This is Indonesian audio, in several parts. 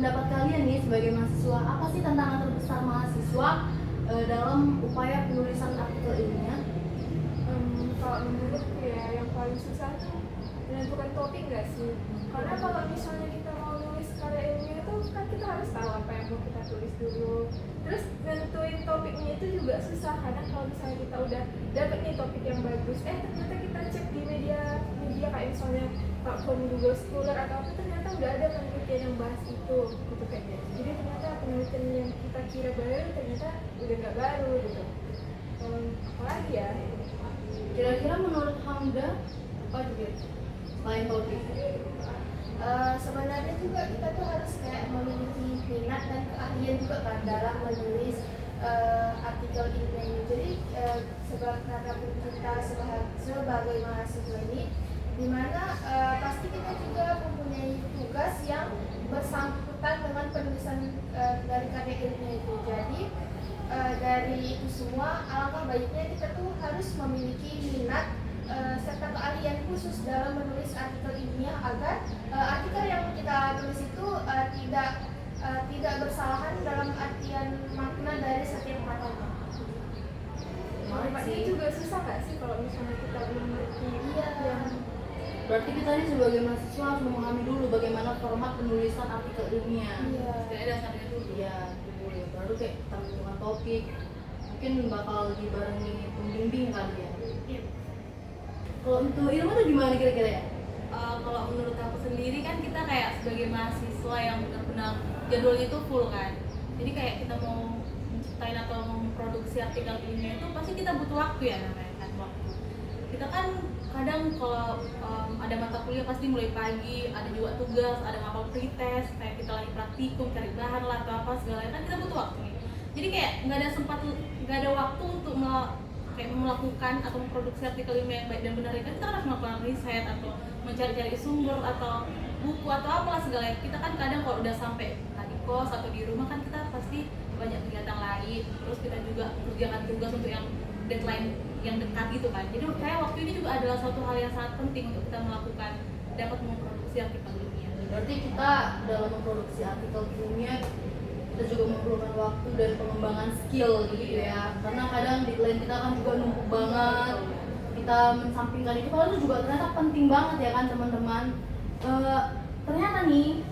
pendapat kalian nih sebagai mahasiswa, apa sih tantangan terbesar mahasiswa dalam upaya penulisan artikel ilmiah? Kalau menurutku ya yang paling susah tuh menentukan topik nggak sih? Karena kalau misalnya kita mau nulis karya ilmiah itu kan kita harus tahu apa yang mau kita tulis dulu. Terus nentuin topiknya itu juga susah. Kadang kalau misalnya kita udah dapet nih topik yang bagus, ternyata kita cek di media kayak misalnya platform Google Scholar atau apa, ternyata udah ada penelitian yang bahas itu gitu kayak gitu. Jadi ternyata penelitian yang kita kira baru ternyata udah nggak baru gitu. Apalagi ya? Kira-kira menurut Hamda apa juga selain topik? Sebenarnya juga kita tuh harus kayak memiliki minat dan keahlian juga kan dalam menulis artikel ilmiah ini. Jadi karena kita sebagai mahasiswa ini, dimana pasti kita juga mempunyai tugas yang bersangkutan dengan penulisan dari karya ilmiah itu. Jadi dari itu semua, alangkah baiknya kita tuh harus memiliki minat serta keahlian khusus dalam menulis artikel ilmiah agar artikel yang kita tulis itu tidak bersalahan dalam artian makna dari setiap katanya. Ini juga susah nggak sih kalau misalnya kita belum ngerti? Iya. Berarti kita ini sebagai mahasiswa harus memahami dulu bagaimana format penulisan artikel ilmiah. Iya. Setidaknya dasarnya dulu. Iya, dulu ya. Baru kayak kita menentukan topik. Mungkin bakal dibarengi pembimbing kali ya. Iya. Kalau untuk ilmu tuh gimana kira-kira ya? Kalau menurut aku sendiri kan kita kayak sebagai mahasiswa yang benar-benar jadwalnya itu full kan. Jadi kayak kita mau menciptain atau memproduksi artikel ilmiah itu pasti kita butuh waktu ya, namanya kan waktu. Kita kan kadang kalau ada mata kuliah pasti mulai pagi, ada juga tugas, ada ngapal pretest, kayak kita lagi praktikum, cari bahan lah atau apa segala kan kita butuh waktu nih. Jadi kayak nggak ada waktu untuk kayak melakukan atau memproduksi artikel ilmiah yang baik dan benar. Kan kita harus melakukan riset atau mencari-cari sumber atau buku atau apalah segala. Kita kan kadang kalau udah sampai di kos atau di rumah kan kita pasti banyak kegiatan lain. Terus kita juga kerjakan tugas untuk yang deadline yang dekat gitu kan. Jadi menurut saya waktu ini juga adalah suatu hal yang sangat penting untuk kita melakukan dapat memproduksi artikel ilmiah. Berarti kita dalam memproduksi artikel ilmiah kita juga memerlukan waktu dan pengembangan skill gitu ya. Karena kadang deadline kita kan juga numpuk banget. Kita mensampingkan itu, kalau itu juga ternyata penting banget ya kan teman-teman. Ternyata nih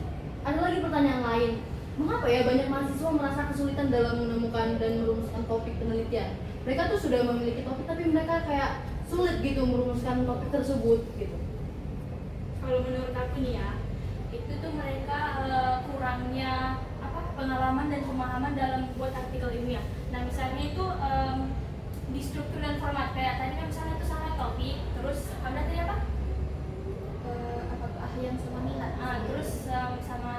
ada lagi pertanyaan lain. Mengapa ya banyak mahasiswa merasa kesulitan dalam menemukan dan merumuskan topik penelitian? Mereka tuh sudah memiliki topik tapi mereka kayak sulit gitu merumuskan topik tersebut gitu. Kalau menurut aku nih ya, itu tuh mereka kurangnya pengalaman dan pemahaman dalam membuat artikel ilmiah. Nah misalnya itu di struktur dan format, kayak tadi kan misalnya itu sama topik, terus ada tadi apa? Keahlian sama minat. Terus sama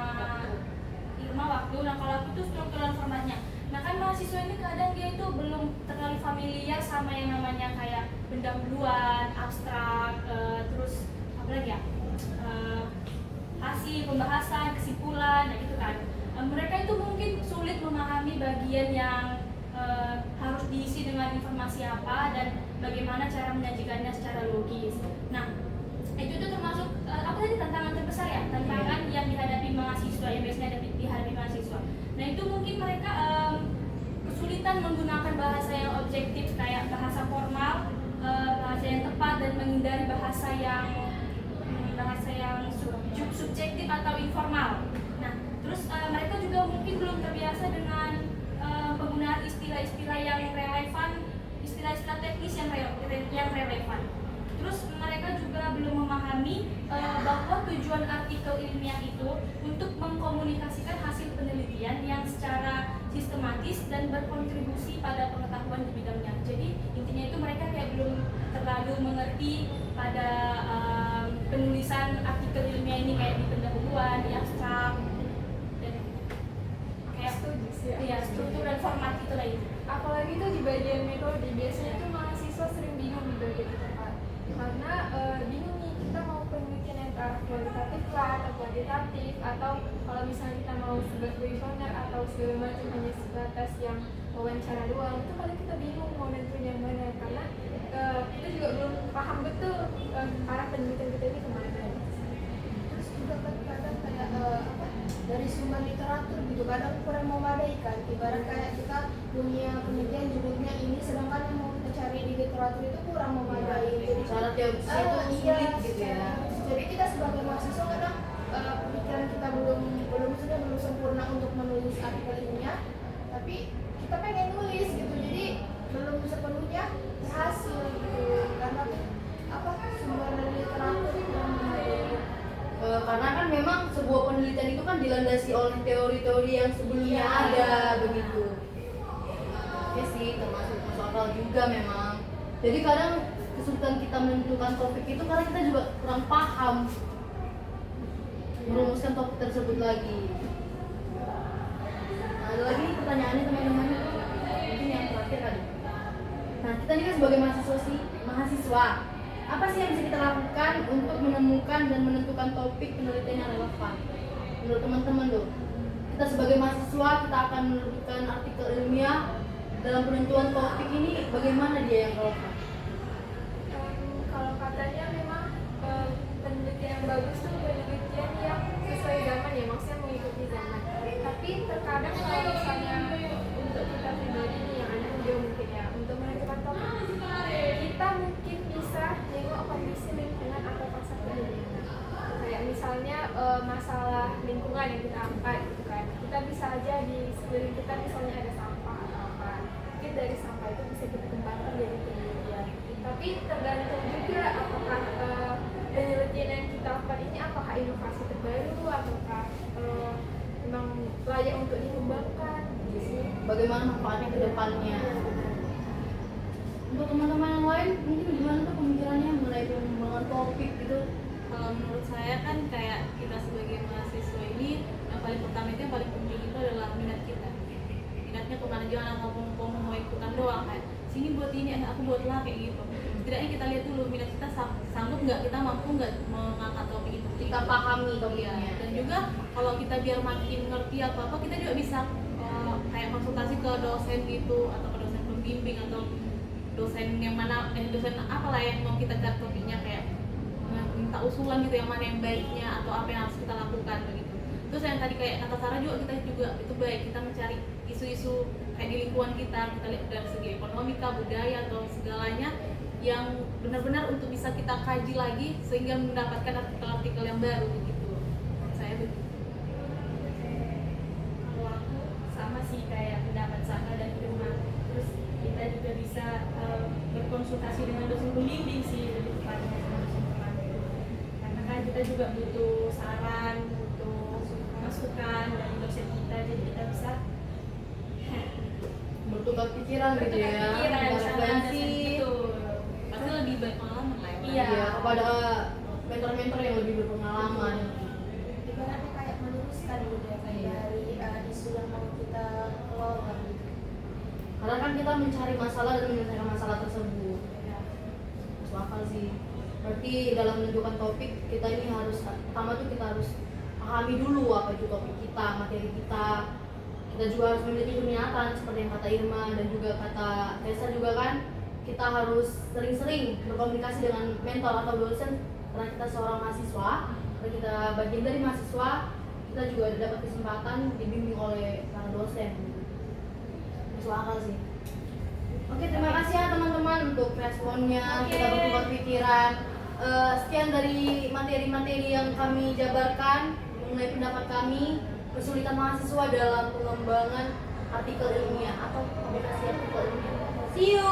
ilmu waktu. Nah kalau aku itu struktur dan formatnya. Nah kan mahasiswa ini kadang dia itu belum terlalu familiar sama yang namanya kayak pendahuluan, abstrak, terus apa lagi ya? Hasil pembahasan, kesimpulan, nah gitu kan. Mereka itu mungkin sulit memahami bagian yang harus diisi dengan informasi apa dan bagaimana cara menyajikannya secara logis. Nah, itu tuh termasuk apa tadi tantangan terbesar ya, tantangan yang dihadapi mahasiswa, yang biasanya dihadapi mahasiswa. Nah, itu mungkin mereka kesulitan menggunakan bahasa yang objektif kayak bahasa formal, bahasa yang tepat dan menghindari bahasa yang subjektif atau informal. Nah, terus mereka juga mungkin belum terbiasa dengan penggunaan istilah-istilah yang relevan, istilah-istilah teknis yang relevan. Terus mereka juga belum memahami bahwa tujuan artikel ilmiah itu untuk mengkomunikasikan hasil penelitian yang secara sistematis dan berkontribusi pada pengetahuan di bidangnya. Jadi intinya itu mereka kayak belum terlalu mengerti pada penulisan artikel ilmiah ini kayak di pendahuluan, di abstrak, dan kayak struktur dan format itu lah itu. Apalagi tuh di bagian metode, biasanya tuh mahasiswa sering bingung di bagian itu kan, karena bingung nih kita mau penelitian yang kualitatif lah atau kuantitatif, atau kalau misalnya kita mau sebagai questionnaire atau segala macam hanya sebatas yang wawancara doang, itu kadang kita bingung mau nentuin yang mana, karena kita juga belum paham betul arah penelitian kita ini kemana. Terus juga kan kadang kayak dari sumber literatur gitu, kadang kurang memadai kan. Ibarat kayak kita punya penelitian judulnya ini, sedangkan yang mau kita cari di literatur itu kurang memadai. Jadi Cara teorinya itu iya, sulit gitu ya. jadi kita sebagai mahasiswa kadang pemikiran kita belum sempurna untuk menulis artikel ilmiah, tapi kita pengen nulis gitu, jadi belum sepenuhnya berhasil gitu karena sumber dari literatur kurang memadai. Karena kan memang sebuah penelitian itu kan dilandasi oleh teori-teori yang sebelumnya ada begitu. Oke sih, termasuk masuk akal juga memang. Jadi kadang kesulitan kita menentukan topik itu karena kita juga kurang paham merumuskan topik tersebut lagi. Nah, ada lagi nih pertanyaannya teman-teman. Mungkin yang terakhir kali. Nah, kita ini kan sebagai mahasiswa, apa sih yang bisa kita lakukan untuk menemukan dan menentukan topik penelitian yang relevan? Menurut teman-teman tuh, kita sebagai mahasiswa kita akan menerbitkan artikel ilmiah dalam penentuan topik ini, bagaimana dia yang relevan? Kalau katanya memang penelitian yang bagus tuh penelitian yang sesuai zaman ya, maksudnya mengikuti zaman. Tapi terkadang kalau misalnya untuk kita pribadi nih yang anak muda mungkin ya, untuk menentukan topik kita mungkin bisa nengok kondisi lingkungan atau pasar penelitian. Kayak misalnya masalah lingkungan yang kita angkat gitu kan, kita bisa aja di sekeliling kita misalnya ada sampah atau apa, mungkin dari sampah itu bisa kita kembangkan jadi penelitian. Tapi tergantung juga apakah penelitian yang kita lakukan ini apakah inovasi terbaru ataukah memang layak untuk dikembangkan gitu sih. Bagaimana manfaatnya ke depannya? Untuk teman-teman yang lain, mungkin gimana tuh pemikirannya mengenai pengembangan topik gitu? Kalau menurut saya kan kayak kita sebagai mahasiswa ini yang paling pertama itu yang paling penting itu adalah minat kita. Minatnya kemana, jangan ngomong mau ikutan doang kayak sini buat ini, aku buat lah kayak gitu. Setidaknya kita lihat dulu minat kita sanggup nggak, kita mampu nggak mengangkat topik itu. Kita pahami Ya, topiknya. dan juga kalau kita biar makin ngerti apa kita juga bisa kayak konsultasi ke dosen gitu atau ke dosen pembimbing atau dosen yang mana dosen apalah yang mau kita cari topiknya, kayak minta usulan gitu yang mana yang baiknya atau apa yang harus kita lakukan begitu. Terus yang tadi kayak kata Sarah juga itu baik kita mencari isu-isu kayak di lingkungan kita lihat dari segi ekonomi, budaya atau segalanya yang benar-benar untuk bisa kita kaji lagi sehingga mendapatkan artikel-artikel yang baru begitu. Saya begitu. Kalau aku sama sih kayak pendapat Saka dan Firman. Terus kita juga bisa berkonsultasi dengan dosen pembimbing sih, lebih tepatnya dengan dosen pembimbing. Karena kan kita juga butuh saran, butuh masukan dari dosen kita, jadi kita bisa Bertukar pikiran gitu ya. pikiran Kita sama referensi. gitu. Pasti lebih baik pengalaman lah ya. Iya. Iya, kepada mentor-mentor yang lebih berpengalaman. Ibaratnya kayak meneruskan gitu ya, kayak dari isu yang mau kita keluarkan gitu. Karena kan kita mencari masalah dan menyelesaikan masalah tersebut. Masuk akal sih. Berarti dalam menentukan topik kita ini harus pertama tuh kita harus pahami dulu apa itu topik kita, materi kita. Kita juga harus memiliki keniatan seperti yang kata Irma dan juga kata Tessa juga kan. Kita harus sering-sering berkomunikasi dengan mentor atau dosen karena kita seorang mahasiswa, karena kita bagian dari mahasiswa, kita juga dapat kesempatan dibimbing oleh para dosen. Masuk akal sih. Oke, terima kasih ya teman-teman untuk responnya. Kita bertukar pikiran. Sekian dari materi-materi yang kami jabarkan mengenai pendapat kami, kesulitan mahasiswa dalam pengembangan artikel ilmiah atau publikasi artikel ilmiah. See you.